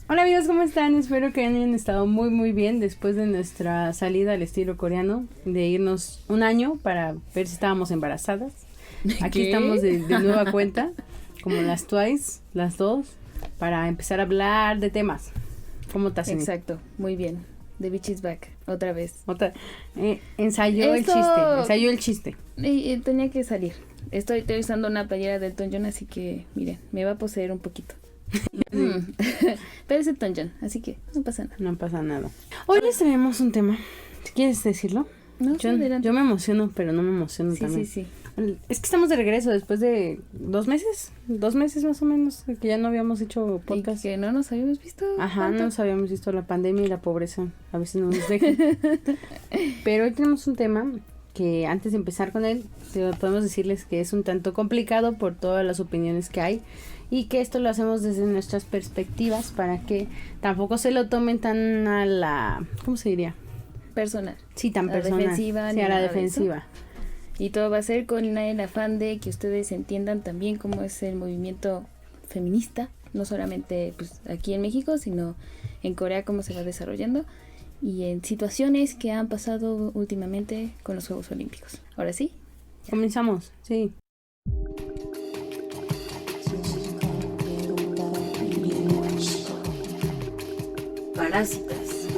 Hola amigos, ¿cómo están? Espero que hayan estado muy bien después de nuestra salida al estilo coreano, de irnos un año para ver si estábamos embarazadas. Aquí ¿Qué? estamos de nueva cuenta, como las Twice, las dos, para empezar a hablar de temas. ¿Cómo te hacen? Exacto, muy bien. The Beach is back, otra vez. Ensayó el chiste. Tenía que salir. Estoy utilizando una playera del Elton John, así que, miren, me va a poseer un poquito. Pero es Elton John, así que no pasa nada. No pasa nada. Hoy les traemos un tema. ¿Quieres decirlo? No, sí, adelante. Yo me emociono, pero no me emociono también. Sí. Es que estamos de regreso después de 2 meses más o menos, que ya no habíamos hecho podcast. Y que no nos habíamos visto. Ajá, no nos habíamos visto, la pandemia y la pobreza a veces no nos dejan. Pero hoy tenemos un tema que antes de empezar con él, podemos decirles que es un tanto complicado por todas las opiniones que hay y que esto lo hacemos desde nuestras perspectivas para que tampoco se lo tomen tan a la, ¿cómo se diría? Personal. Sí, tan personal. Defensiva, sí, a la defensiva. Y todo va a ser con el afán de que ustedes entiendan también cómo es el movimiento feminista, no solamente pues aquí en México, sino en Corea, cómo se va desarrollando y en situaciones que han pasado últimamente con los Juegos Olímpicos. Ahora sí. Ya. Comenzamos, sí. Parásitas.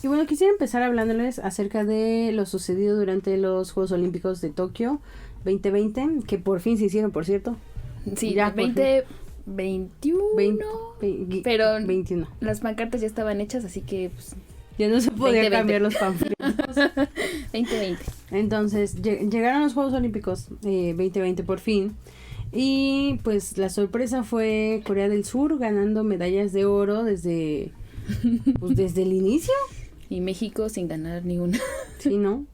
Y bueno, quisiera empezar hablándoles acerca de lo sucedido durante los Juegos Olímpicos de Tokio 2020, que por fin se hicieron, por cierto. Sí, ya 2021, pero 21. Las pancartas ya estaban hechas, así que pues, ya no se podía 2020. cambiar los panfletos. 2020. Entonces, llegaron los Juegos Olímpicos 2020 por fin. Y pues la sorpresa fue Corea del Sur ganando medallas de oro desde el inicio. Y México sin ganar ni una. Sí, ¿no?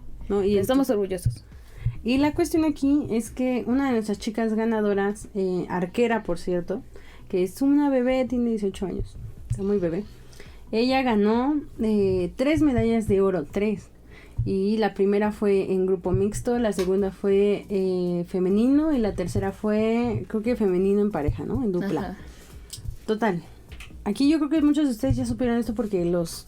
Y estamos orgullosos. Y la cuestión aquí es que una de nuestras chicas ganadoras, arquera por cierto, que es una bebé, tiene 18 años, está muy bebé. Ella ganó 3 medallas de oro, 3. Y la primera fue en grupo mixto, la segunda fue femenino y la tercera fue, creo que femenino en pareja, ¿no? En dupla. Ajá. Total. Aquí yo creo que muchos de ustedes ya supieron esto porque los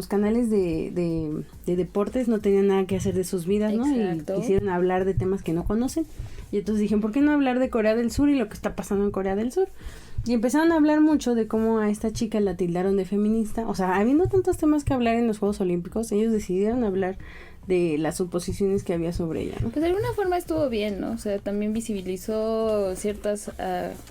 canales de deportes no tenían nada que hacer de sus vidas, ¿no? Exacto. Y quisieron hablar de temas que no conocen. Y entonces dijeron, ¿por qué no hablar de Corea del Sur y lo que está pasando en Corea del Sur? Y empezaron a hablar mucho de cómo a esta chica la tildaron de feminista. O sea, habiendo tantos temas que hablar en los Juegos Olímpicos, ellos decidieron hablar de las suposiciones que había sobre ella, ¿no? Pues de alguna forma estuvo bien, ¿no? O sea, también visibilizó ciertas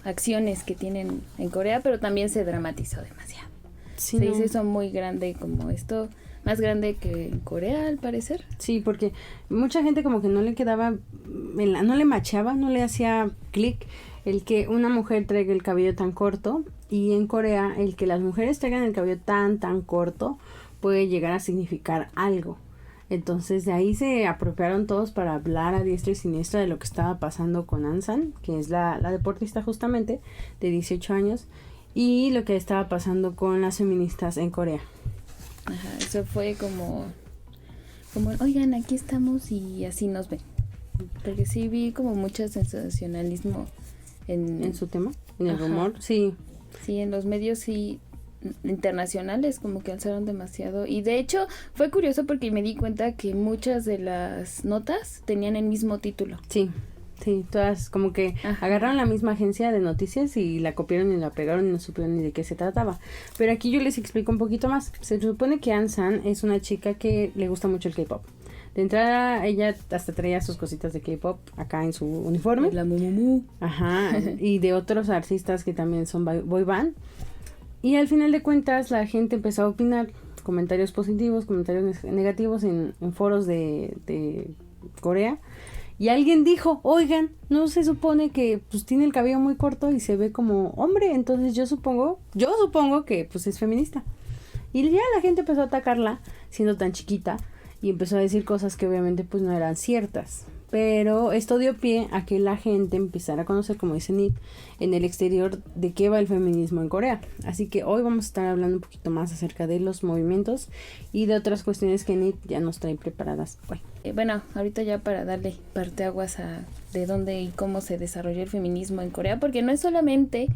acciones que tienen en Corea, pero también se dramatizó demasiado. Sí, se hizo muy grande como esto, más grande que en Corea al parecer. Sí, porque mucha gente como que no le quedaba, no le macheaba, no le hacía clic el que una mujer traiga el cabello tan corto, y en Corea el que las mujeres traigan el cabello tan corto puede llegar a significar algo. Entonces de ahí se apropiaron todos para hablar a diestra y siniestra de lo que estaba pasando con Ansan, que es la deportista justamente de 18 años, y lo que estaba pasando con las feministas en Corea. Ajá, eso fue como oigan, aquí estamos y así nos ven. Porque sí vi como mucho sensacionalismo en su tema, en el Ajá. rumor, sí. Sí, en los medios sí internacionales como que alzaron demasiado. Y de hecho fue curioso porque me di cuenta que muchas de las notas tenían el mismo título. Sí, todas como que Ajá. agarraron la misma agencia de noticias y la copiaron y la pegaron y no supieron ni de qué se trataba. Pero aquí yo les explico un poquito más. Se supone que Ansan es una chica que le gusta mucho el K-pop. De entrada, ella hasta traía sus cositas de K-pop acá en su uniforme. La Mumumu. Ajá, y de otros artistas que también son boy band. Y al final de cuentas, la gente empezó a opinar comentarios positivos, comentarios negativos en foros de Corea. Y alguien dijo, oigan, ¿no se supone que pues tiene el cabello muy corto y se ve como hombre? Entonces yo supongo que pues es feminista. Y ya la gente empezó a atacarla siendo tan chiquita y empezó a decir cosas que obviamente pues no eran ciertas. Pero esto dio pie a que la gente empezara a conocer, como dice Nick, en el exterior de qué va el feminismo en Corea. Así que hoy vamos a estar hablando un poquito más acerca de los movimientos y de otras cuestiones que Nick ya nos trae preparadas. Bueno, ahorita ya para darle parteaguas a de dónde y cómo se desarrolló el feminismo en Corea, porque no es solamente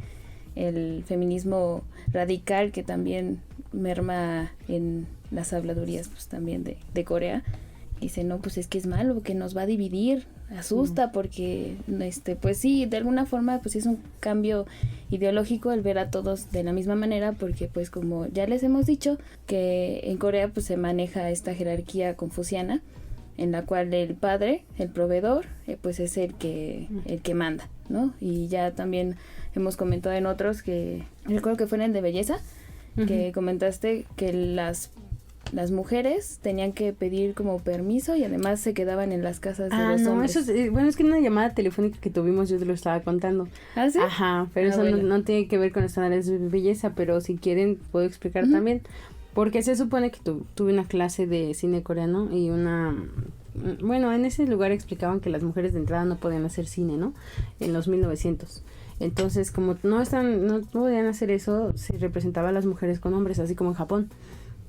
el feminismo radical que también merma en las habladurías pues también de Corea. Dice, no, pues es que es malo, que nos va a dividir, asusta porque, pues sí, de alguna forma, pues es un cambio ideológico el ver a todos de la misma manera, porque pues como ya les hemos dicho, que en Corea pues se maneja esta jerarquía confuciana, en la cual el padre, el proveedor, pues es el que manda, ¿no? Y ya también hemos comentado en otros que, recuerdo que fue en el de belleza, que comentaste que las mujeres tenían que pedir como permiso y además se quedaban en las casas de los hombres. Eso es, bueno, es que en una llamada telefónica que tuvimos yo te lo estaba contando. ¿Ah, sí? Ajá, pero eso bueno. no tiene que ver con estándares de belleza, pero si quieren puedo explicar también. Porque se supone que tuve una clase de cine coreano y bueno, en ese lugar explicaban que las mujeres de entrada no podían hacer cine, ¿no? En los 1900. Entonces, como no podían hacer eso, se representaba a las mujeres con hombres, así como en Japón.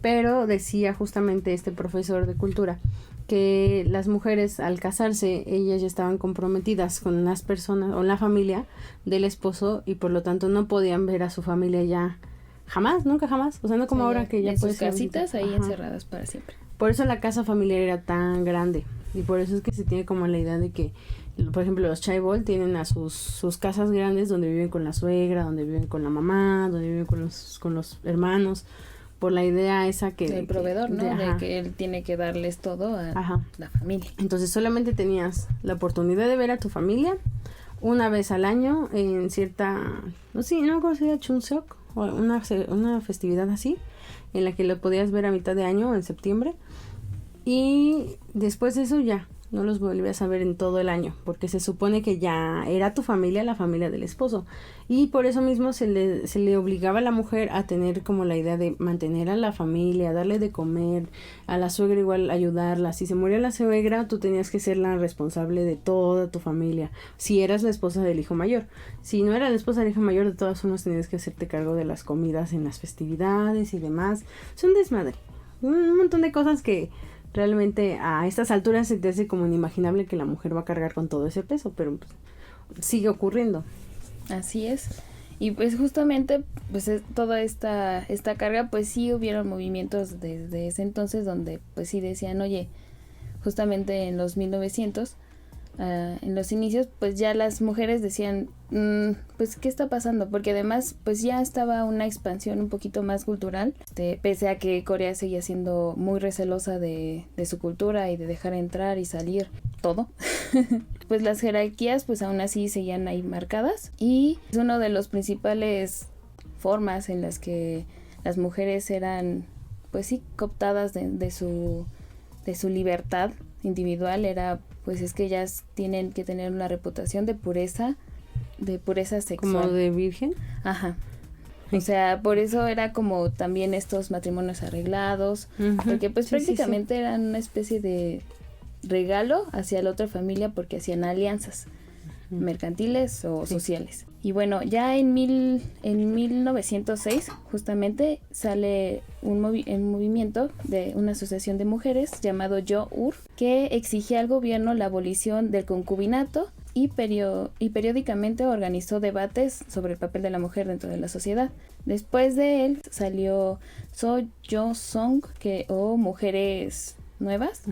Pero decía justamente este profesor de cultura que las mujeres al casarse, ellas ya estaban comprometidas con las personas o la familia del esposo y por lo tanto no podían ver a su familia ya jamás, nunca jamás. O sea, no como ahora que ya puedes sus casitas ahí encerradas para siempre. Por eso la casa familiar era tan grande y por eso es que se tiene como la idea de que, por ejemplo, los chaebol tienen a sus casas grandes donde viven con la suegra, donde viven con la mamá, donde viven con los hermanos, por la idea esa que... El proveedor, ¿no? De que él tiene que darles todo a la familia. Entonces solamente tenías la oportunidad de ver a tu familia una vez al año en cierta... no sé cómo se llama, Chuseok, o una festividad así, en la que lo podías ver a mitad de año, en septiembre. Y después de eso ya no los volvías a ver en todo el año, porque se supone que ya era tu familia, la familia del esposo. Y por eso mismo se le obligaba a la mujer a tener como la idea de mantener a la familia, darle de comer, a la suegra igual ayudarla. Si se moría la suegra, tú tenías que ser la responsable de toda tu familia, si eras la esposa del hijo mayor. Si no eras la esposa del hijo mayor, de todas formas tenías que hacerte cargo de las comidas en las festividades y demás. Es un desmadre, un montón de cosas que realmente a estas alturas se te hace como inimaginable que la mujer va a cargar con todo ese peso, pero pues, sigue ocurriendo. Así es. Y pues justamente pues toda esta carga, pues sí hubieron movimientos desde ese entonces donde pues sí decían, oye, justamente en los 1900, en los inicios, pues ya las mujeres decían, pues ¿qué está pasando? Porque además pues ya estaba una expansión un poquito más cultural, pese a que Corea seguía siendo muy recelosa de su cultura y de dejar entrar y salir todo. Pues las jerarquías pues aún así seguían ahí marcadas y es uno de los principales formas en las que las mujeres eran pues sí cooptadas de su libertad individual. Era pues es que ellas tienen que tener una reputación de pureza sexual. ¿Como de virgen? Ajá. O sea, por eso era como también estos matrimonios arreglados, porque pues prácticamente eran una especie de regalo hacia la otra familia porque hacían alianzas mercantiles o sociales. Y bueno, ya en 1906 justamente sale un movimiento de una asociación de mujeres llamado Yo-Ur que exigía al gobierno la abolición del concubinato y periódicamente organizó debates sobre el papel de la mujer dentro de la sociedad. Después de él salió So-Yo-Song o Mujeres Nuevas,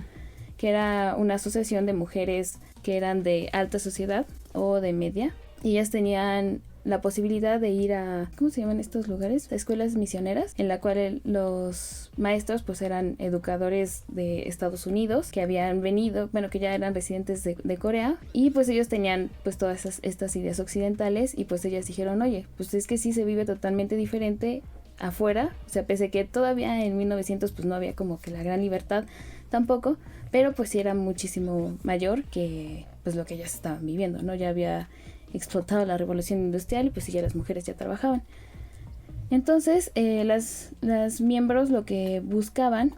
que era una asociación de mujeres que eran de alta sociedad o de media. Y ellas tenían la posibilidad de ir a, ¿cómo se llaman estos lugares? Escuelas misioneras, en la cual los maestros pues eran educadores de Estados Unidos que habían venido, bueno, que ya eran residentes de Corea, y pues ellos tenían pues todas estas ideas occidentales y pues ellas dijeron, oye, pues es que sí se vive totalmente diferente afuera, o sea, pese que todavía en 1900 pues no había como que la gran libertad tampoco, pero pues sí era muchísimo mayor que pues lo que ellas estaban viviendo, ¿no? Ya había explotado la revolución industrial y pues sí, ya las mujeres ya trabajaban. Entonces las miembros lo que buscaban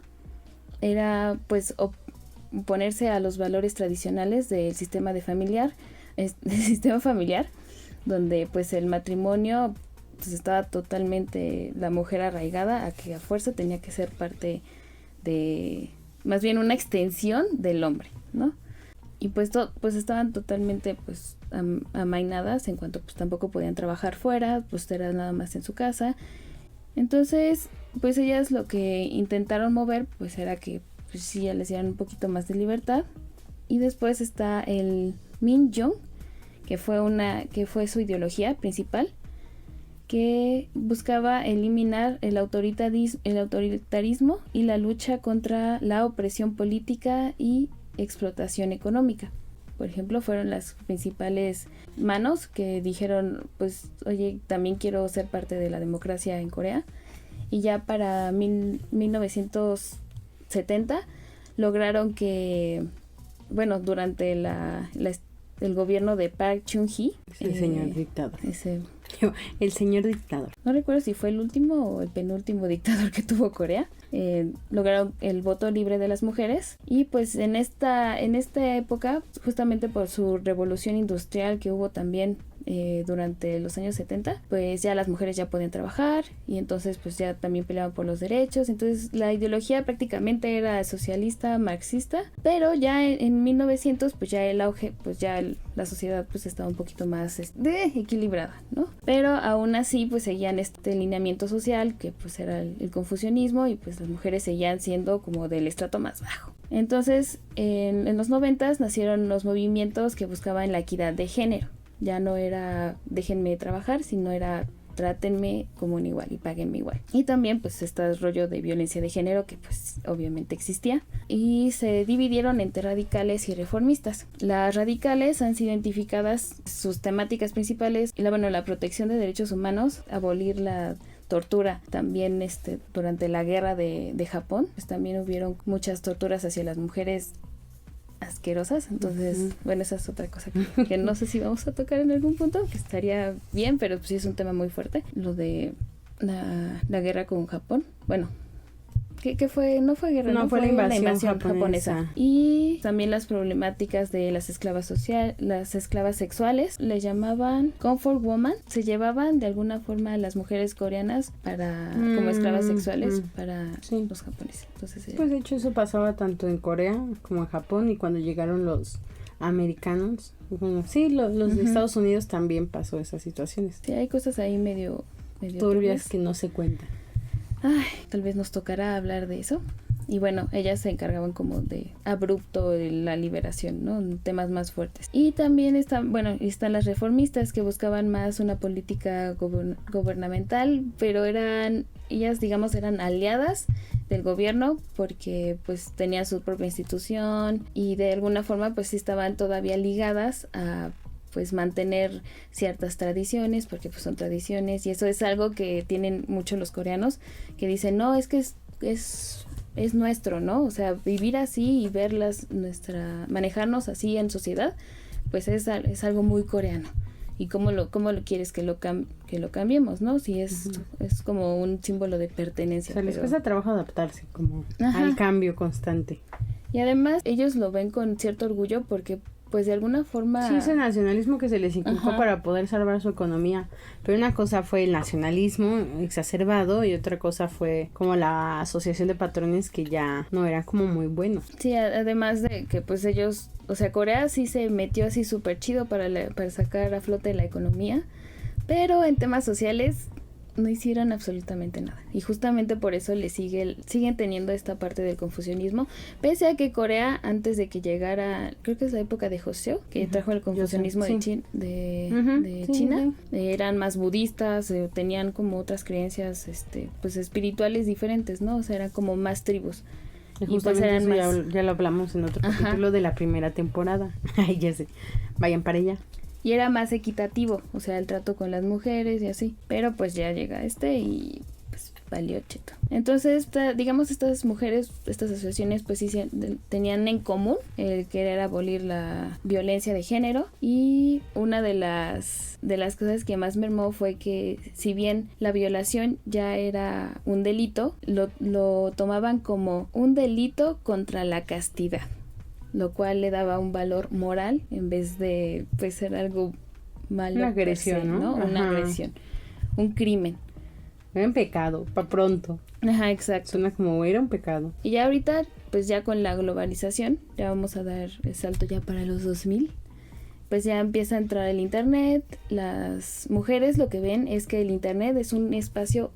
era pues oponerse a los valores tradicionales del sistema familiar, donde pues el matrimonio pues estaba totalmente la mujer arraigada a que a fuerza tenía que ser parte de, más bien una extensión del hombre, ¿no? y pues pues estaban totalmente pues amainadas en cuanto pues tampoco podían trabajar fuera, pues era nada más en su casa. Entonces pues ellas lo que intentaron mover pues era que pues sí ya les dieran un poquito más de libertad. Y después está el Minjong, que fue su ideología principal, que buscaba eliminar el autoritarismo y la lucha contra la opresión política y explotación económica. Por ejemplo, fueron las principales manos que dijeron, pues, oye, también quiero ser parte de la democracia en Corea. Y ya para 1970 lograron que, bueno, durante el gobierno de Park Chung-hee. El señor dictador. El señor dictador. No recuerdo si fue el último o el penúltimo dictador que tuvo Corea. Lograron el voto libre de las mujeres. Y pues en esta época, justamente por su revolución industrial que hubo también durante los años 70, pues ya las mujeres ya podían trabajar y entonces pues ya también peleaban por los derechos. Entonces la ideología prácticamente era socialista, marxista, pero ya en 1900 pues ya el auge, pues ya la sociedad pues estaba un poquito más equilibrada, ¿no? Pero aún así pues seguían este lineamiento social que pues era el confucianismo y pues las mujeres seguían siendo como del estrato más bajo. Entonces en los 90s nacieron los movimientos que buscaban la equidad de género. Ya no era déjenme trabajar, sino era trátenme como un igual y páguenme igual. Y también pues este rollo de violencia de género que pues obviamente existía. Y se dividieron entre radicales y reformistas. Las radicales han sido identificadas sus temáticas principales, la protección de derechos humanos, abolir la tortura. También durante la guerra de Japón, pues también hubieron muchas torturas hacia las mujeres asquerosas, entonces bueno, esa es otra cosa que no sé si vamos a tocar en algún punto, que estaría bien, pero pues sí es un tema muy fuerte, lo de la guerra con Japón. Bueno, que fue, no fue guerra, no fue la invasión japonesa. Y también las problemáticas de las esclavas sexuales, le llamaban comfort woman, se llevaban de alguna forma a las mujeres coreanas como esclavas sexuales para los japoneses. Entonces, pues de hecho eso pasaba tanto en Corea como en Japón, y cuando llegaron los americanos, bueno, sí, los de Estados Unidos también pasó esas situaciones. Sí, hay cosas ahí medio turbias que no se cuentan. Ay, tal vez nos tocará hablar de eso. Y bueno, ellas se encargaban como de abrupto de la liberación, ¿no? Temas más fuertes. Y también están las reformistas que buscaban más una política gubernamental, pero ellas digamos eran aliadas del gobierno porque pues tenían su propia institución y de alguna forma pues sí estaban todavía ligadas a pues mantener ciertas tradiciones, porque pues son tradiciones, y eso es algo que tienen mucho los coreanos, que dicen, no, es que es nuestro, ¿no? O sea, vivir así y manejarnos así en sociedad, pues es algo muy coreano. ¿Y cómo lo quieres que lo cambiemos, no? Si es como un símbolo de pertenencia. O sea, les cuesta trabajo adaptarse como al cambio constante. Y además ellos lo ven con cierto orgullo porque pues de alguna forma... Sí, ese nacionalismo que se les inculcó para poder salvar su economía. Pero una cosa fue el nacionalismo exacerbado y otra cosa fue como la asociación de patrones que ya no era como muy bueno. Sí, además de que pues ellos... O sea, Corea sí se metió así súper chido para sacar a flote la economía, pero en temas sociales no hicieron absolutamente nada. Y justamente por eso siguen teniendo esta parte del confucianismo, pese a que Corea, antes de que llegara, creo que es la época de Joseon, que trajo el confucianismo de China, eran más budistas, tenían como otras creencias pues espirituales diferentes, ¿no? O sea, eran como más tribus. Y justamente pues eso ya lo hablamos en otro capítulo de la primera temporada. Ay, ya sé. Vayan para allá. Y era más equitativo, o sea, el trato con las mujeres y así. Pero pues ya llega y pues valió cheto. Entonces, digamos, estas mujeres, estas asociaciones, pues sí tenían en común el querer abolir la violencia de género. Y una de las cosas que más mermó fue que, si bien la violación ya era un delito, lo tomaban como un delito contra la castidad, lo cual le daba un valor moral en vez de pues ser algo malo. Una agresión, ¿no? Una agresión, un crimen. Un pecado, pa' pronto. Ajá, exacto. Suena como era un pecado. Y ya ahorita, pues ya con la globalización, ya vamos a dar el salto ya para los 2000, pues ya empieza a entrar el internet. Las mujeres lo que ven es que el internet es un espacio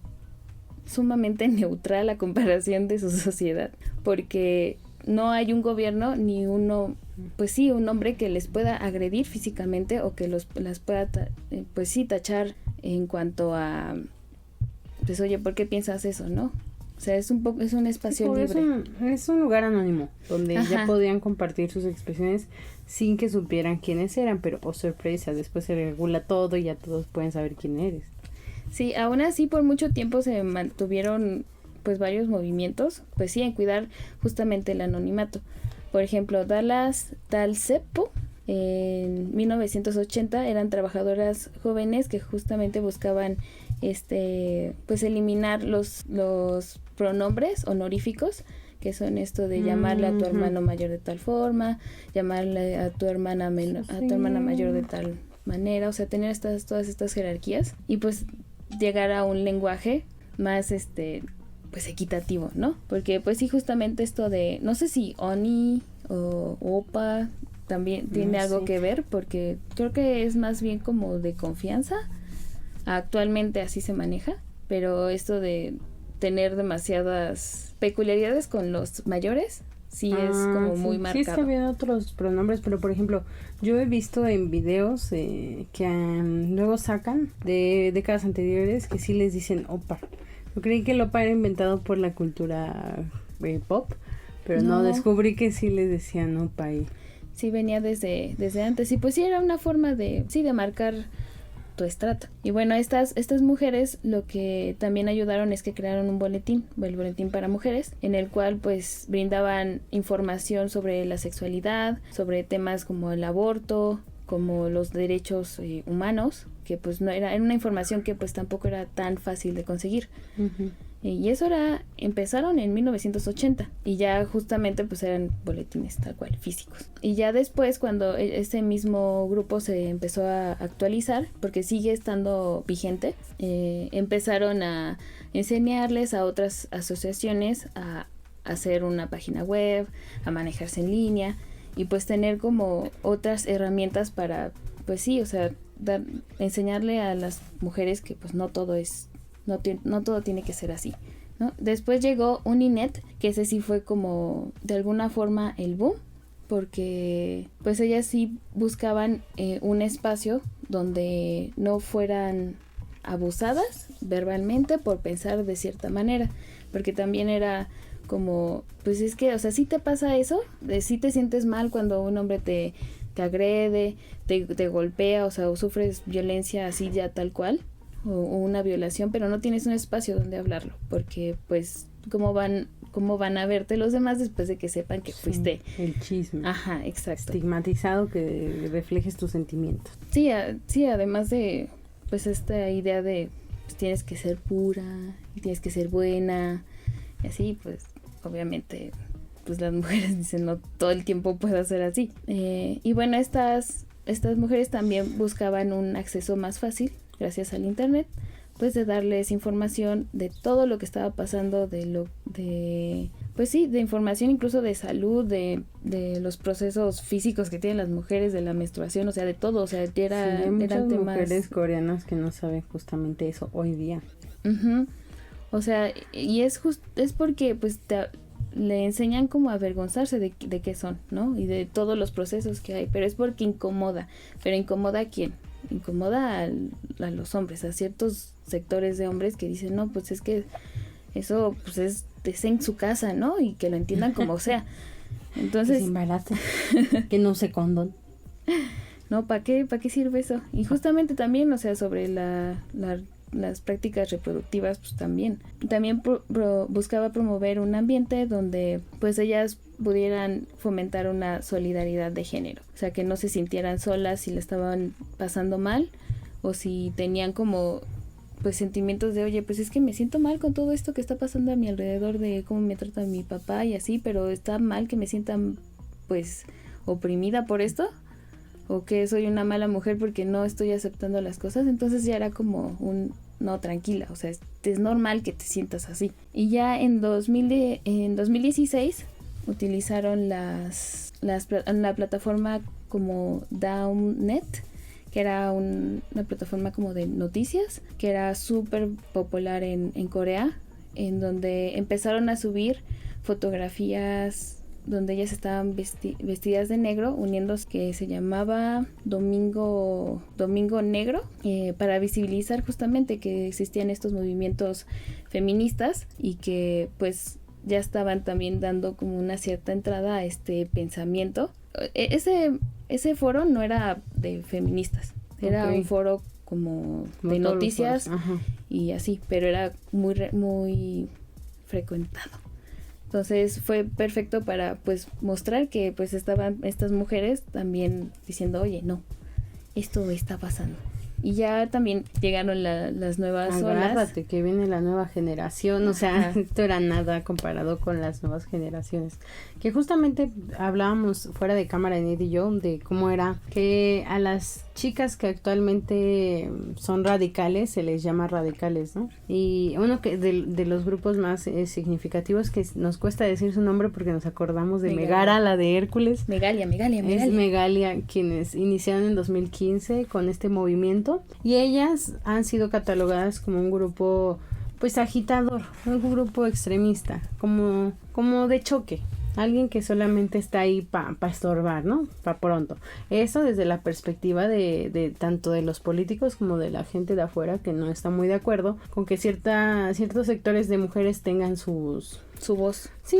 sumamente neutral a comparación de su sociedad, porque no hay un gobierno ni uno, pues sí, un hombre que les pueda agredir físicamente o que las pueda, pues sí, tachar en cuanto a, pues oye, ¿por qué piensas eso, no? O sea, es un espacio libre. Es un lugar anónimo, donde Ajá. ya podían compartir sus expresiones sin que supieran quiénes eran, pero oh sorpresa, después se regula todo y ya todos pueden saber quién eres. Sí, aún así por mucho tiempo se mantuvieron pues varios movimientos, pues sí, en cuidar justamente el anonimato. Por ejemplo, Dallas Talsepo en 1980 eran trabajadoras jóvenes que justamente buscaban pues eliminar los pronombres honoríficos, que son esto de llamarle a tu hermano mayor de tal forma, llamarle a tu hermana a tu hermana mayor de tal manera, o sea, tener todas estas jerarquías y pues llegar a un lenguaje más pues equitativo, ¿no? Porque pues sí, justamente esto de, no sé si Oni o Opa también tiene algo que ver, porque creo que es más bien como de confianza. Actualmente así se maneja, pero esto de tener demasiadas peculiaridades con los mayores sí es como muy marcado. Sí, es que había otros pronombres, pero por ejemplo, yo he visto en videos que luego sacan de décadas anteriores que sí les dicen opa. Yo creí que el opa era inventado por la cultura pop, pero no, descubrí que sí les decían opa ahí. Sí, venía desde antes, y pues sí era una forma de marcar tu estrato. Y bueno, estas mujeres lo que también ayudaron es que crearon un boletín, el boletín para mujeres, en el cual pues brindaban información sobre la sexualidad, sobre temas como el aborto, como los derechos humanos, que pues no era una información que pues tampoco era tan fácil de conseguir. Uh-huh. Y eso empezaron en 1980 y ya justamente pues eran boletines tal cual, físicos. Y ya después cuando ese mismo grupo se empezó a actualizar, porque sigue estando vigente, empezaron a enseñarles a otras asociaciones a hacer una página web, a manejarse en línea y pues tener como otras herramientas para, pues sí, o sea, enseñarle a las mujeres que pues no todo tiene que ser así, ¿no? Después llegó Uninet, que ese sí fue como de alguna forma el boom, porque pues ellas sí buscaban un espacio donde no fueran abusadas verbalmente por pensar de cierta manera, porque también era como, pues es que, o sea, sí te pasa eso, sí te sientes mal cuando un hombre te agrede, te golpea, o sea, o sufres violencia así ya tal cual, o una violación, pero no tienes un espacio donde hablarlo, porque pues cómo van a verte los demás después de que sepan que fuiste el chisme. Ajá, exacto. Estigmatizado, que reflejes tus sentimientos. Sí, además de pues esta idea de pues, tienes que ser pura, y tienes que ser buena, y así pues obviamente pues las mujeres dicen no todo el tiempo puedo ser así. Y bueno, estas mujeres también buscaban un acceso más fácil gracias al internet, pues de darles información de todo lo que estaba pasando, pues sí, de información incluso de salud, de los procesos físicos que tienen las mujeres, de la menstruación, o sea, de todo, o sea, hay muchas eran temas. Mujeres coreanas que no saben justamente eso hoy día. Uh-huh. O sea, y es porque pues le enseñan como a avergonzarse de qué son, ¿no? Y de todos los procesos que hay, pero es porque incomoda. ¿Pero incomoda a quién? Incomoda a los hombres, a ciertos sectores de hombres que dicen, no, pues es que eso pues es en su casa, ¿no? Y que lo entiendan como sea. Entonces, que se embarace, que no se condón. No, ¿para qué sirve eso? Y justamente también, o sea, sobre las prácticas reproductivas, pues también buscaba promover un ambiente donde pues ellas pudieran fomentar una solidaridad de género, o sea, que no se sintieran solas si le estaban pasando mal o si tenían como pues sentimientos de, oye, pues es que me siento mal con todo esto que está pasando a mi alrededor, de cómo me trata mi papá y así, pero está mal que me sienta pues oprimida por esto, o que soy una mala mujer porque no estoy aceptando las cosas. Entonces ya era como no, tranquila, o sea, es normal que te sientas así. Y ya en 2016 utilizaron la plataforma como Downnet, que era una plataforma como de noticias, que era súper popular en Corea, en donde empezaron a subir fotografías donde ellas estaban vestidas de negro, uniéndose, que se llamaba Domingo Negro, para visibilizar justamente que existían estos movimientos feministas y que pues ya estaban también dando como una cierta entrada a este pensamiento. Ese foro no era de feministas, era un foro como de noticias y así, pero era muy frecuentado. Entonces fue perfecto para pues mostrar que pues estaban estas mujeres también diciendo, oye, no, esto está pasando. Y ya también llegaron las nuevas olas. Agárrate, que viene la nueva generación, o sea, esto era nada comparado con las nuevas generaciones. Que justamente hablábamos fuera de cámara, Enid y yo, de cómo era que a las chicas que actualmente son radicales, se les llama radicales, ¿no? Y uno que de los grupos más significativos, que nos cuesta decir su nombre porque nos acordamos de Megara, la de Hércules. Megalia. Es Megalia, quienes iniciaron en 2015 con este movimiento, y ellas han sido catalogadas como un grupo pues agitador, un grupo extremista, como de choque. Alguien que solamente está ahí para estorbar, ¿no? Para pronto. Eso desde la perspectiva de tanto de los políticos como de la gente de afuera, que no está muy de acuerdo con que ciertos sectores de mujeres tengan su voz. Sí,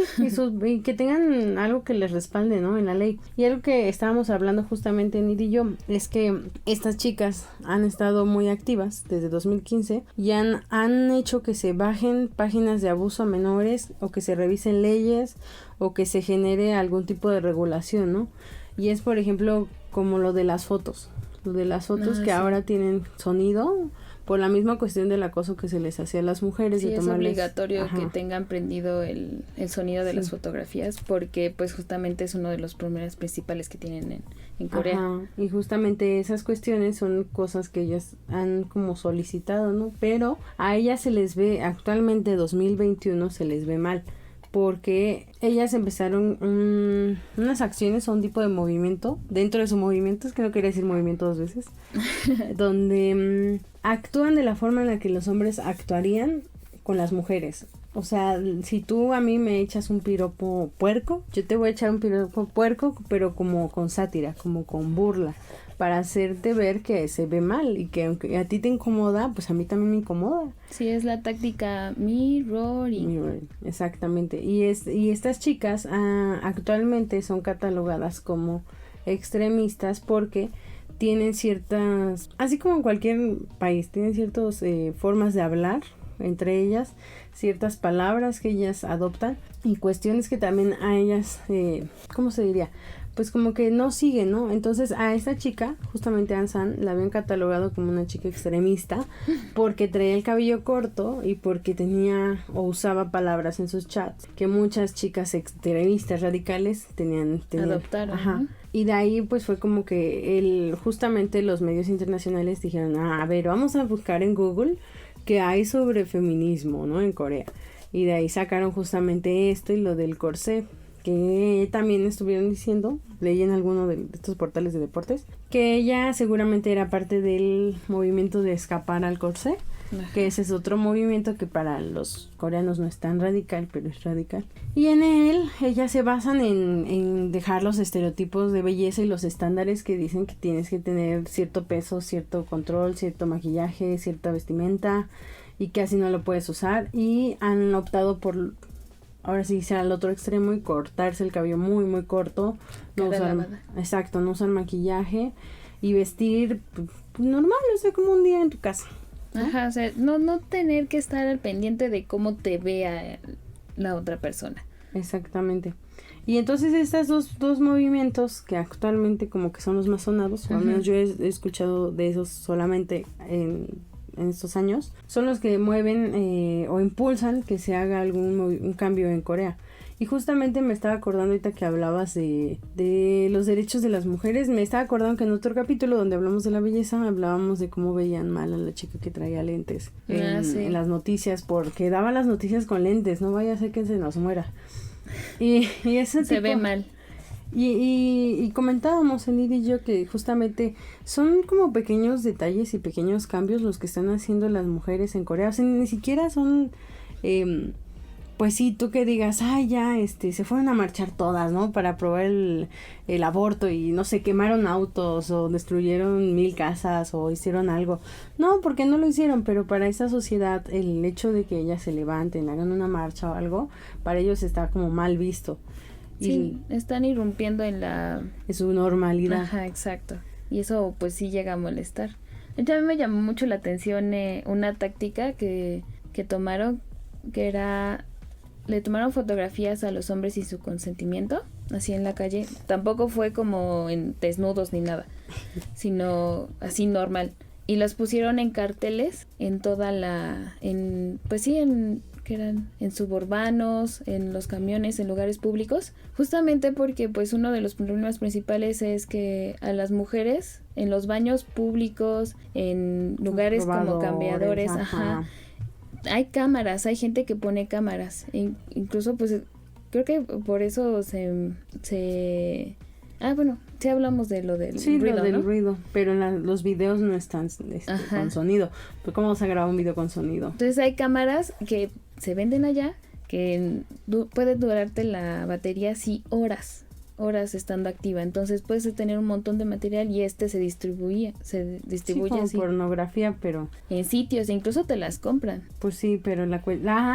y que tengan algo que les respalde, ¿no? En la ley. Y algo que estábamos hablando justamente Nid y yo, es que estas chicas han estado muy activas desde 2015 y han hecho que se bajen páginas de abuso a menores, o que se revisen leyes, o que se genere algún tipo de regulación, ¿no? Y es, por ejemplo, como lo de las fotos. Lo de las fotos que sí. Ahora tienen sonido, por la misma cuestión del acoso que se les hacía a las mujeres. Sí, de es obligatorio que tengan prendido el sonido de sí. las fotografías, porque pues justamente es uno de los problemas principales que tienen en Corea. Ajá. Y justamente esas cuestiones son cosas que ellas han como solicitado, ¿no? Pero a ellas se les ve, actualmente 2021 se les ve mal, porque ellas empezaron unas acciones o un tipo de movimiento, dentro de su movimiento, es que no quería decir movimiento dos veces, donde actúan de la forma en la que los hombres actuarían con las mujeres. O sea, si tú a mí me echas un piropo puerco, yo te voy a echar un piropo puerco, pero como con sátira, como con burla, para hacerte ver que se ve mal, y que aunque a ti te incomoda, pues a mí también me incomoda. Sí, es la táctica mirroring. Exactamente. Y estas chicas actualmente son catalogadas como extremistas porque tienen ciertas, así como en cualquier país, tienen ciertas formas de hablar entre ellas, ciertas palabras que ellas adoptan y cuestiones que también a ellas, ¿cómo se diría? Pues como que no siguen, ¿no? Entonces a esta chica, justamente Ansan, la habían catalogado como una chica extremista porque traía el cabello corto y porque tenía o usaba palabras en sus chats que muchas chicas extremistas radicales tenían adoptaron. Ajá. Y de ahí pues fue como que justamente los medios internacionales dijeron, a ver, vamos a buscar en Google qué hay sobre feminismo, ¿no? En Corea. Y de ahí sacaron justamente esto y lo del corsé, que también estuvieron diciendo, leí en alguno de estos portales de deportes, que ella seguramente era parte del movimiento de escapar al corsé. Ajá. Que ese es otro movimiento que para los coreanos no es tan radical, pero es radical. Y en él, ellas se basan en dejar los estereotipos de belleza y los estándares que dicen que tienes que tener cierto peso, cierto control, cierto maquillaje, cierta vestimenta, y que así no lo puedes usar. Y han optado por, ahora sí, ser al otro extremo y cortarse el cabello muy, muy corto. No usar, exacto, no usar maquillaje y vestir pues, normal, o sea, como un día en tu casa. Ajá, o sea, no tener que estar al pendiente de cómo te vea la otra persona. Exactamente. Y entonces estos dos movimientos que actualmente como que son los más sonados, o al menos yo he escuchado de esos solamente en estos años, son los que mueven o impulsan que se haga un cambio en Corea. Y justamente me estaba acordando ahorita que hablabas de los derechos de las mujeres, me estaba acordando que en otro capítulo donde hablamos de la belleza, hablábamos de cómo veían mal a la chica que traía lentes en las noticias, porque daban las noticias con lentes, no vaya a ser que se nos muera. Y ese se ve mal. Y comentábamos Enid y yo que justamente son como pequeños detalles y pequeños cambios los que están haciendo las mujeres en Corea. O sea, ni siquiera son, pues sí, tú que digas, ay, ya, se fueron a marchar todas, ¿no? Para aprobar el aborto y no sé, quemaron autos o destruyeron 1000 casas o hicieron algo. No, porque no lo hicieron, pero para esa sociedad el hecho de que ellas se levanten, hagan una marcha o algo, para ellos está como mal visto. Sí, están irrumpiendo en su normalidad. Ajá, exacto. Y eso pues sí llega a molestar. Entonces, a mí me llamó mucho la atención una táctica que tomaron, que era, le tomaron fotografías a los hombres sin su consentimiento, así en la calle. Tampoco fue como en desnudos ni nada, sino así normal. Y los pusieron en carteles en toda que eran en suburbanos, en los camiones, en lugares públicos, justamente porque pues uno de los problemas principales es que a las mujeres en los baños públicos, en lugares como cambiadores, hay cámaras, hay gente que pone cámaras, incluso pues creo que por eso sí hablamos de lo del ruido, lo del ¿no? ruido, pero los videos no están con sonido. ¿Pero cómo se graba un video con sonido? Entonces hay cámaras que se venden allá, que puede durarte la batería así horas estando activa. Entonces puedes tener un montón de material y se distribuye como así. Pornografía, pero en sitios, incluso te las compran. Pues sí, pero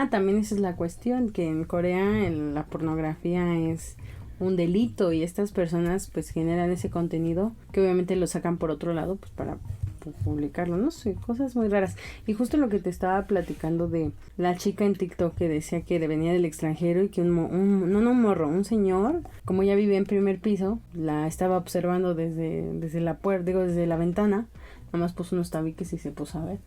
también esa es la cuestión, que en Corea la pornografía es un delito y estas personas pues generan ese contenido que obviamente lo sacan por otro lado pues para publicarlo, no sé, cosas muy raras. Y justo lo que te estaba platicando de la chica en TikTok que decía que venía del extranjero y que un señor, como ella vivía en primer piso, la estaba observando desde la puerta, desde la ventana, nada más puso unos tabiques y se puso a ver.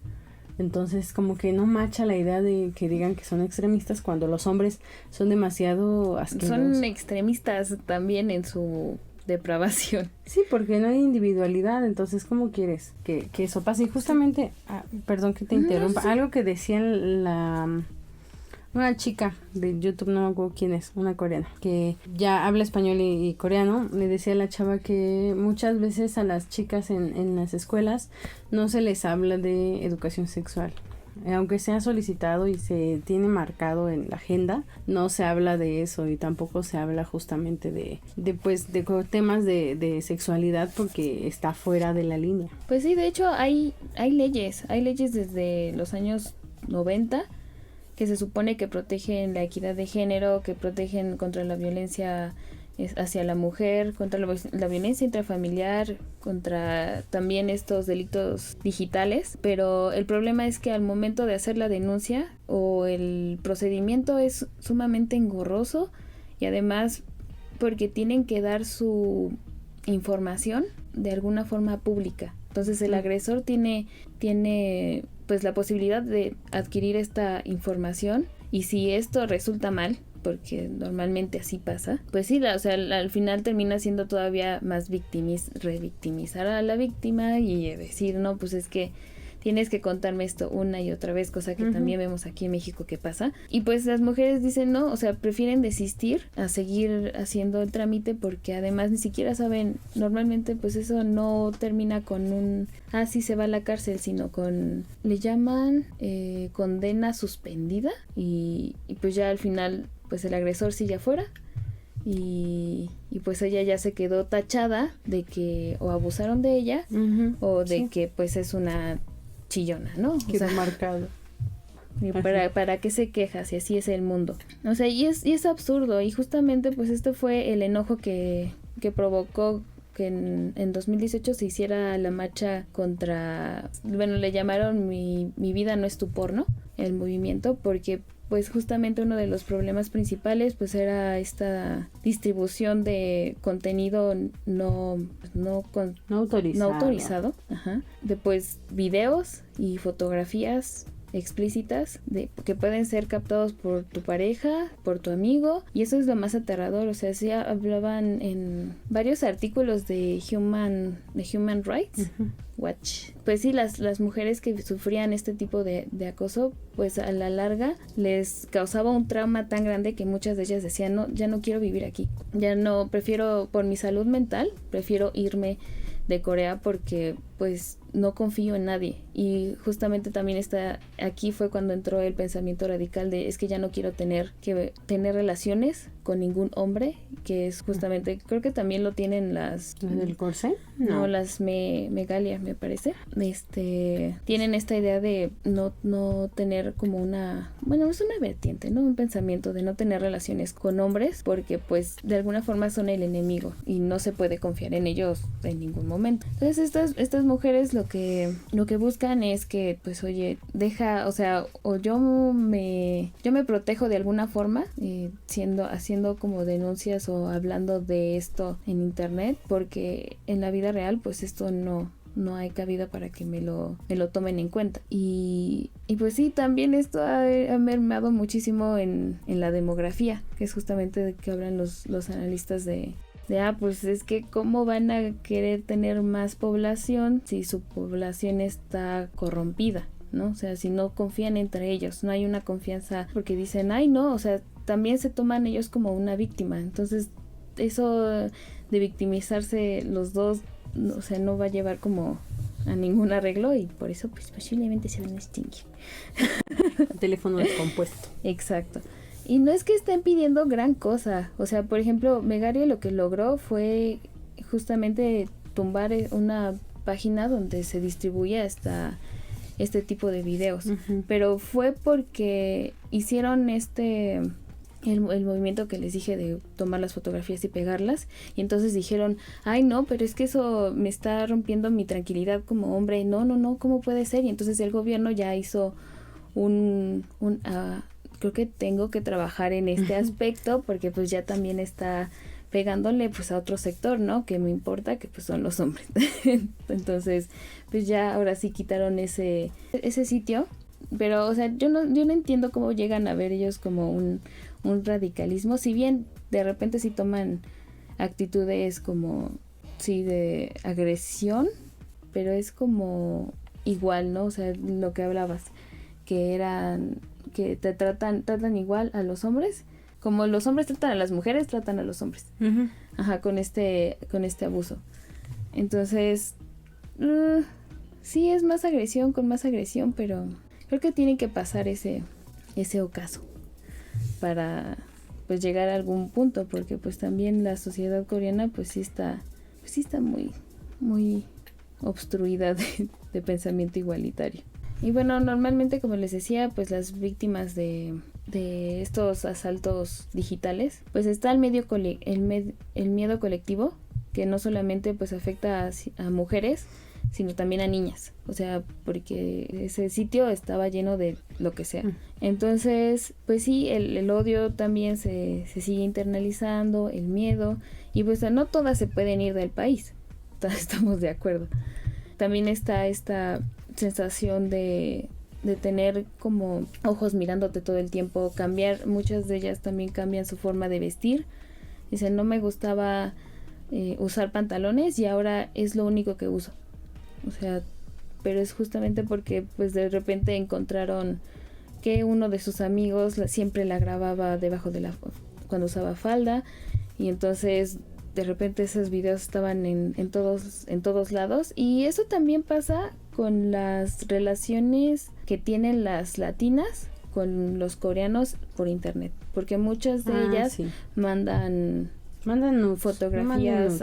Entonces como que no macha la idea de que digan que son extremistas cuando los hombres son demasiado asquerosos. Son extremistas también en su depravación. Sí, porque no hay individualidad, entonces ¿cómo quieres que eso pase? Y justamente, perdón que te interrumpa, sí. Algo que decía una chica de YouTube, no me acuerdo quién es, una coreana, que ya habla español y coreano, le decía a la chava que muchas veces a las chicas en las escuelas no se les habla de educación sexual. Aunque sea solicitado y se tiene marcado en la agenda, no se habla de eso y tampoco se habla justamente de temas de sexualidad porque está fuera de la línea. Pues sí, de hecho hay leyes desde los años 90 que se supone que protegen la equidad de género, que protegen contra la violencia hacia la mujer, contra la violencia intrafamiliar, contra también estos delitos digitales, pero el problema es que al momento de hacer la denuncia o el procedimiento es sumamente engorroso y además porque tienen que dar su información de alguna forma pública. Entonces el agresor tiene pues la posibilidad de adquirir esta información y si esto resulta mal, porque normalmente así pasa, pues sí, al final termina siendo todavía más revictimizar a la víctima y decir, no, pues es que tienes que contarme esto una y otra vez, cosa que también vemos aquí en México que pasa. Y pues las mujeres dicen no, prefieren desistir a seguir haciendo el trámite porque además ni siquiera saben, normalmente pues eso no termina con sí se va a la cárcel, sino le llaman condena suspendida y pues ya al final pues el agresor sigue afuera y pues ella ya se quedó tachada de que o abusaron de ella o de que pues es una chillona, ¿no? Quedó marcado. Y para qué se queja si así es el mundo. Y es absurdo y justamente pues este fue el enojo que provocó que en 2018 se hiciera la marcha contra, le llamaron mi vida no es tu porno, el movimiento, porque pues justamente uno de los problemas principales pues era esta distribución de contenido no autorizado, de pues videos y fotografías explícitas que pueden ser captados por tu pareja, por tu amigo, y eso es lo más aterrador. O sea, sí hablaban en varios artículos de Human Rights Watch. Pues sí, las mujeres que sufrían este tipo de acoso, pues a la larga les causaba un trauma tan grande que muchas de ellas decían, no, ya no quiero vivir aquí, ya no, prefiero, por mi salud mental, prefiero irme de Corea porque pues no confío en nadie. Y justamente también aquí fue cuando entró el pensamiento radical de es que ya no quiero tener relaciones con ningún hombre, que es justamente, creo que también lo tienen las... ¿Del Corsé? No, las Megalia, me parece. Tienen esta idea de no tener como una... Bueno, es una vertiente, ¿no? Un pensamiento de no tener relaciones con hombres porque pues de alguna forma son el enemigo y no se puede confiar en ellos en ningún momento. Entonces estas mujeres lo que buscan es que pues oye, deja, o sea, o yo me protejo de alguna forma haciendo como denuncias o hablando de esto en internet, porque en la vida real pues esto no hay cabida para que me lo tomen en cuenta. Y pues sí, también esto ha mermado muchísimo en la demografía, que es justamente de que hablan los analistas pues es que cómo van a querer tener más población si su población está corrompida, ¿no? O sea, si no confían entre ellos, no hay una confianza, porque dicen, ay no, o sea, también se toman ellos como una víctima. Entonces eso de victimizarse los dos, o sea, no va a llevar como a ningún arreglo y por eso pues posiblemente se van a extinguir. Teléfono descompuesto. Exacto. Y no es que estén pidiendo gran cosa. O sea, por ejemplo, Megaria lo que logró fue justamente tumbar una página donde se distribuía este tipo de videos. Pero fue porque hicieron el movimiento que les dije de tomar las fotografías y pegarlas, y entonces dijeron, ay no, pero es que eso me está rompiendo mi tranquilidad como hombre, no, ¿cómo puede ser? Y entonces el gobierno ya hizo creo que tengo que trabajar en este aspecto porque pues ya también está pegándole pues a otro sector, ¿no? Que me importa, que pues son los hombres. Entonces, pues ya ahora sí quitaron ese sitio, pero o sea, yo no entiendo cómo llegan a ver ellos como un radicalismo, si bien de repente sí toman actitudes como sí de agresión, pero es como igual, ¿no? O sea, lo que hablabas, que te tratan igual a los hombres, como los hombres tratan a las mujeres, tratan a los hombres. Ajá, con este abuso. Entonces, sí es más agresión con más agresión, pero creo que tiene que pasar ese ocaso para pues llegar a algún punto, porque pues también la sociedad coreana pues sí está muy muy obstruida de pensamiento igualitario. Y bueno, normalmente, como les decía, pues las víctimas de estos asaltos digitales, pues está el miedo colectivo, que no solamente pues afecta a mujeres, sino también a niñas. O sea, porque ese sitio estaba lleno de lo que sea. Entonces, pues sí, el odio también se sigue internalizando, el miedo, y pues no todas se pueden ir del país. Estamos de acuerdo. También está esta sensación de tener como ojos mirándote todo el tiempo, muchas de ellas también cambian su forma de vestir. Dicen, no me gustaba usar pantalones y ahora es lo único que uso. O sea, pero es justamente porque pues de repente encontraron que uno de sus amigos siempre la grababa debajo de cuando usaba falda, y entonces de repente esos videos estaban en todos lados. Y eso también pasa con las relaciones que tienen las latinas con los coreanos por internet, porque muchas de ellas mandan fotografías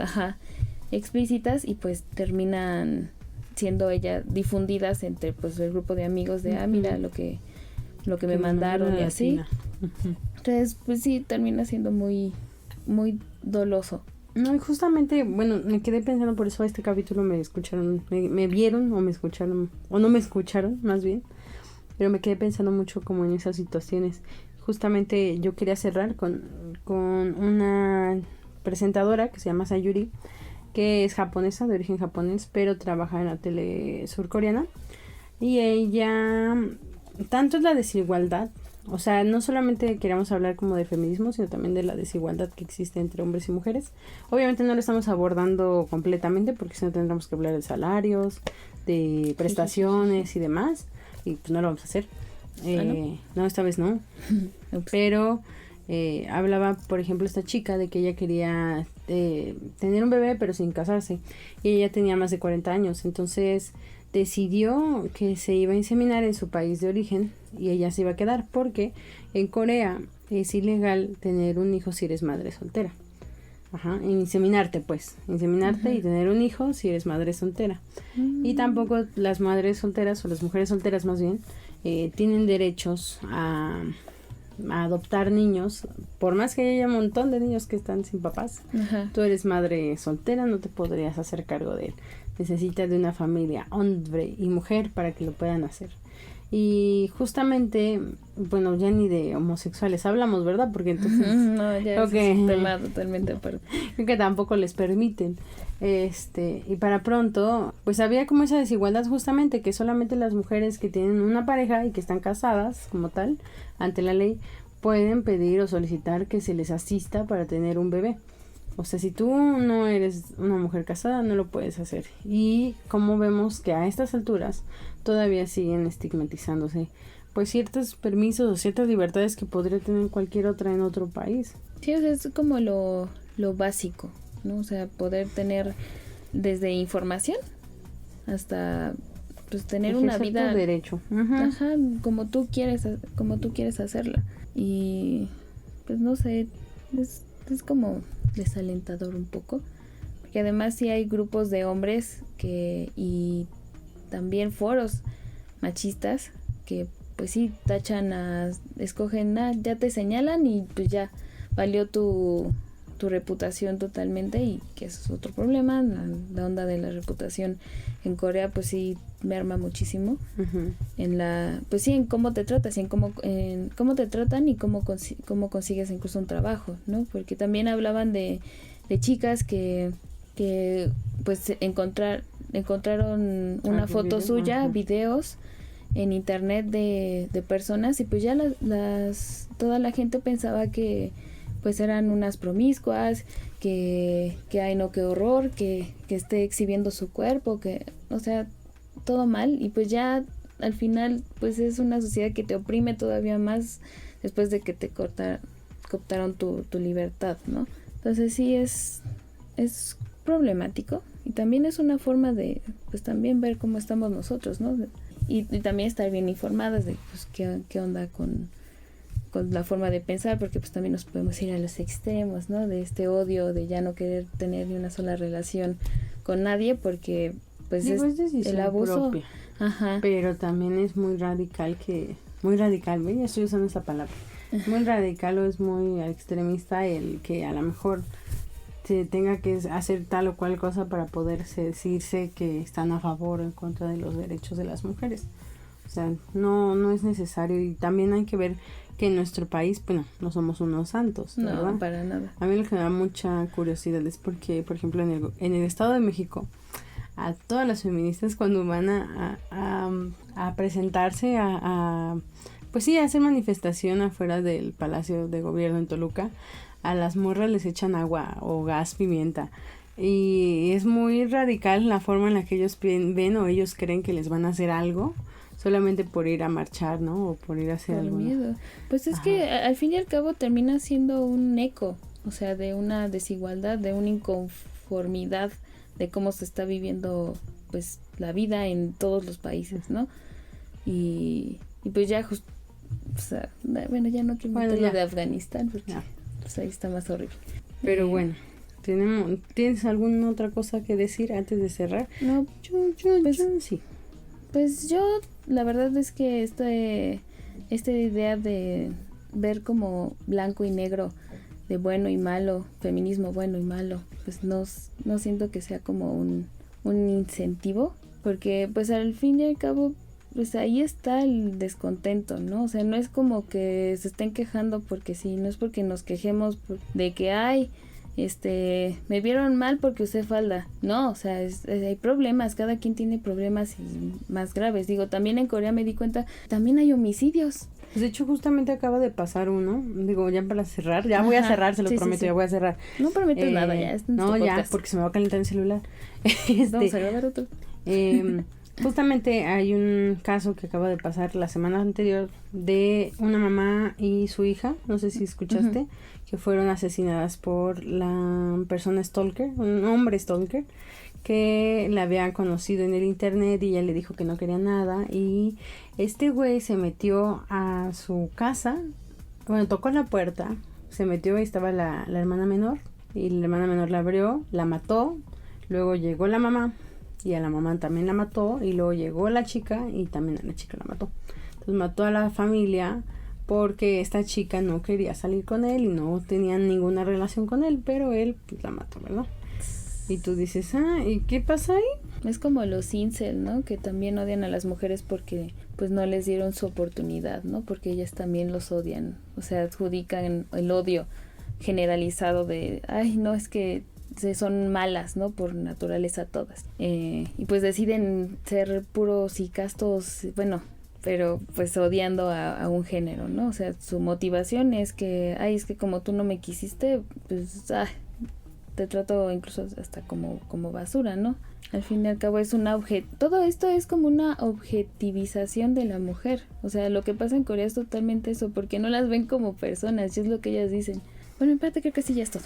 explícitas y pues terminan siendo ellas difundidas entre pues el grupo de amigos de mira lo que me mandaron y así. Entonces pues sí termina siendo muy muy doloso. No, y justamente, bueno, me quedé pensando, por eso este capítulo me escucharon, me vieron o me escucharon, o no me escucharon, más bien, pero me quedé pensando mucho como en esas situaciones. Justamente yo quería cerrar con una presentadora que se llama Sayuri, que es japonesa, de origen japonés, pero trabaja en la tele surcoreana, y ella tanto es la desigualdad, o sea, no solamente queremos hablar como de feminismo, sino también de la desigualdad que existe entre hombres y mujeres. Obviamente no lo estamos abordando completamente porque si no tendremos que hablar de salarios, de prestaciones y demás, y pues no lo vamos a hacer. No, esta vez no. Pero hablaba, por ejemplo, esta chica de que ella quería tener un bebé pero sin casarse, y ella tenía más de 40 años, entonces decidió que se iba a inseminar en su país de origen y ella se iba a quedar porque en Corea es ilegal tener un hijo si eres madre soltera. Ajá, inseminarte y tener un hijo si eres madre soltera. Y tampoco las madres solteras o las mujeres solteras más bien tienen derechos a adoptar niños, por más que haya un montón de niños que están sin papás. Tú eres madre soltera, no te podrías hacer cargo de él. Necesitas de una familia, hombre y mujer, para que lo puedan hacer. Y justamente, bueno, ya ni de homosexuales hablamos, ¿verdad? Porque entonces no, ya es un tema totalmente aparte. Creo que tampoco les permiten. Y para pronto, pues había como esa desigualdad justamente, que solamente las mujeres que tienen una pareja y que están casadas como tal, ante la ley, pueden pedir o solicitar que se les asista para tener un bebé. O sea, si tú no eres una mujer casada, no lo puedes hacer. Y como vemos que a estas alturas todavía siguen estigmatizándose pues ciertos permisos o ciertas libertades que podría tener cualquier otra en otro país. Sí, o sea, es como lo básico, ¿no? O sea, poder tener desde información hasta pues tener una vida tu derecho. Ajá, como tú quieres hacerla. Y pues no sé, es como desalentador un poco, porque además sí hay grupos de hombres y también foros machistas que pues sí tachan escogen, ya te señalan y pues ya valió tu reputación totalmente, y que eso es otro problema. La onda de la reputación en Corea pues sí merma muchísimo en cómo te tratas, en cómo te tratan y cómo consigues incluso un trabajo, ¿no? Porque también hablaban de chicas que pues encontraron una foto suya, videos en internet de personas, y pues ya toda la gente pensaba que pues eran unas promiscuas, que ay no, qué horror, que esté exhibiendo su cuerpo, que, o sea, todo mal. Y pues ya al final pues es una sociedad que te oprime todavía más después de que te cooptaron tu libertad, ¿no? Entonces sí es problemático, y también es una forma de pues también ver cómo estamos nosotros, ¿no? Y también estar bien informadas de pues qué onda con la forma de pensar, porque pues también nos podemos ir a los extremos, ¿no? De este odio, de ya no querer tener ni una sola relación con nadie, porque pues es el abuso propia. Ajá. Pero también es muy radical ¿ves? Ya estoy usando esa palabra. Muy radical o es muy extremista el que a lo mejor se tenga que hacer tal o cual cosa para poderse decirse que están a favor o en contra de los derechos de las mujeres. O sea, no es necesario. Y también hay que ver que en nuestro país, bueno, no somos unos santos, ¿verdad? No, para nada. A mí lo que me da mucha curiosidad es porque, por ejemplo, en el Estado de México, a todas las feministas cuando van a presentarse, pues sí, a hacer manifestación afuera del Palacio de Gobierno en Toluca, a las morras les echan agua o gas pimienta. Y es muy radical la forma en la que ellos ven o ellos creen que les van a hacer algo solamente por ir a marchar, ¿no? O por ir a hacer algo. Miedo. Pues es que al fin y al cabo termina siendo un eco, o sea, de una desigualdad, de una inconformidad de cómo se está viviendo pues la vida en todos los países, ¿no? Y pues ya o sea, bueno, ya no quiero meterlo de Afganistán porque pues ahí está más horrible. Pero bueno, ¿tienes alguna otra cosa que decir antes de cerrar? No, sí. Pues yo, la verdad es que esta idea de ver como blanco y negro, de bueno y malo, feminismo bueno y malo, pues no siento que sea como un incentivo, porque pues al fin y al cabo, pues ahí está el descontento, ¿no? O sea, no es como que se estén quejando porque sí, no es porque nos quejemos de que hay me vieron mal porque usé falda. No, o sea, hay problemas, cada quien tiene problemas y más graves. Digo, también en Corea me di cuenta, también hay homicidios. Pues de hecho, justamente acaba de pasar uno. Digo, ya para cerrar. Ya voy a cerrar, se lo prometo, ya voy a cerrar. No prometes nada, ya. No, ya, porque se me va a calentar el celular. Vamos a grabar otro. Justamente hay un caso que acaba de pasar la semana anterior de una mamá y su hija, no sé si escuchaste, que fueron asesinadas por la persona stalker, un hombre stalker, que la había conocido en el internet y ella le dijo que no quería nada, y este güey se metió a su casa, bueno, tocó la puerta, se metió y estaba la hermana menor, y la hermana menor la abrió, la mató, luego llegó la mamá, y a la mamá también la mató, y luego llegó la chica y también a la chica la mató. Entonces mató a la familia porque esta chica no quería salir con él y no tenían ninguna relación con él, pero él pues, la mató, ¿verdad? Y tú dices, ¿y qué pasa ahí? Es como los incel, ¿no? Que también odian a las mujeres porque pues no les dieron su oportunidad, ¿no? Porque ellas también los odian, o sea, adjudican el odio generalizado de, ay, no, es que son malas, ¿no? Por naturaleza todas. Y pues deciden ser puros y castos, bueno, pero pues odiando a un género, ¿no? O sea, su motivación es que, ay, es que como tú no me quisiste, pues, te trato incluso hasta como basura, ¿no? Al fin y al cabo es todo esto es como una objetivización de la mujer. O sea, lo que pasa en Corea es totalmente eso, porque no las ven como personas, y es lo que ellas dicen. Bueno, en parte creo que sí ya es todo.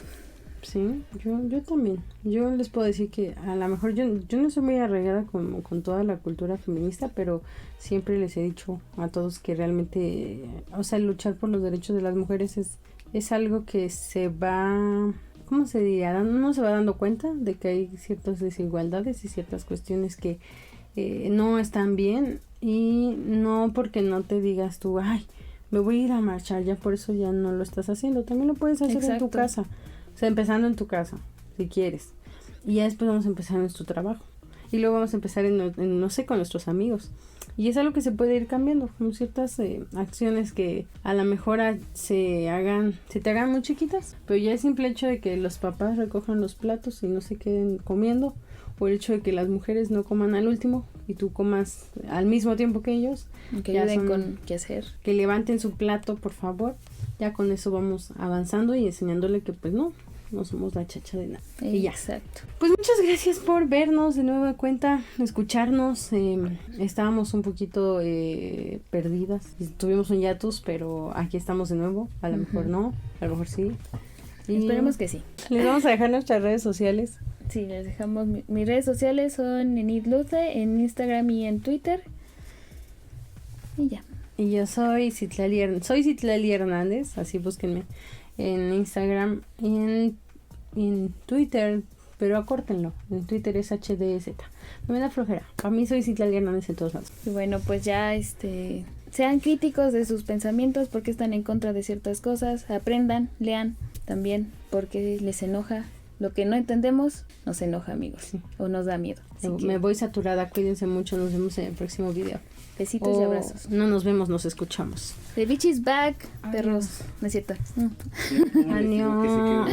Sí, yo también. Yo les puedo decir que a lo mejor yo no soy muy arraigada con toda la cultura feminista, pero siempre les he dicho a todos que realmente, o sea, luchar por los derechos de las mujeres es algo que se va, ¿cómo se diría? Uno se va dando cuenta de que hay ciertas desigualdades y ciertas cuestiones que no están bien, y no porque no te digas tú, ay, me voy a ir a marchar, ya por eso ya no lo estás haciendo. También lo puedes hacer en tu casa. O sea, empezando en tu casa, si quieres. Y ya después vamos a empezar en nuestro trabajo. Y luego vamos a empezar no sé, con nuestros amigos. Y es algo que se puede ir cambiando. Con ciertas acciones que a lo mejor se te hagan muy chiquitas. Pero ya el simple hecho de que los papás recojan los platos y no se queden comiendo. O el hecho de que las mujeres no coman al último y tú comas al mismo tiempo que ellos. Que ayuden con qué hacer. Que levanten su plato, por favor. Ya con eso vamos avanzando y enseñándole que pues no somos la chacha de nada. Y ya. Exacto. Pues muchas gracias por vernos de nueva cuenta, escucharnos. Estábamos un poquito perdidas. Tuvimos un hiatus, pero aquí estamos de nuevo. A lo mejor no, a lo mejor sí. Y esperemos que sí. Les vamos a dejar nuestras redes sociales. Sí, les dejamos. Mis redes sociales son Enid Luce, en Instagram y en Twitter. Y ya. Y yo soy Citlali Hernández, así búsquenme en Instagram y en Twitter, pero acórtenlo, en Twitter es HDZ. No me da flojera, a mí soy Citlali Hernández en todos lados. Y bueno, pues ya sean críticos de sus pensamientos, porque están en contra de ciertas cosas, aprendan, lean también, porque les enoja. Lo que no entendemos nos enoja, amigos, sí. O nos da miedo. Me voy saturada, cuídense mucho, nos vemos en el próximo video. Besitos y abrazos. No nos vemos, nos escuchamos. The Bitch is back, perros. No es cierto. Adiós.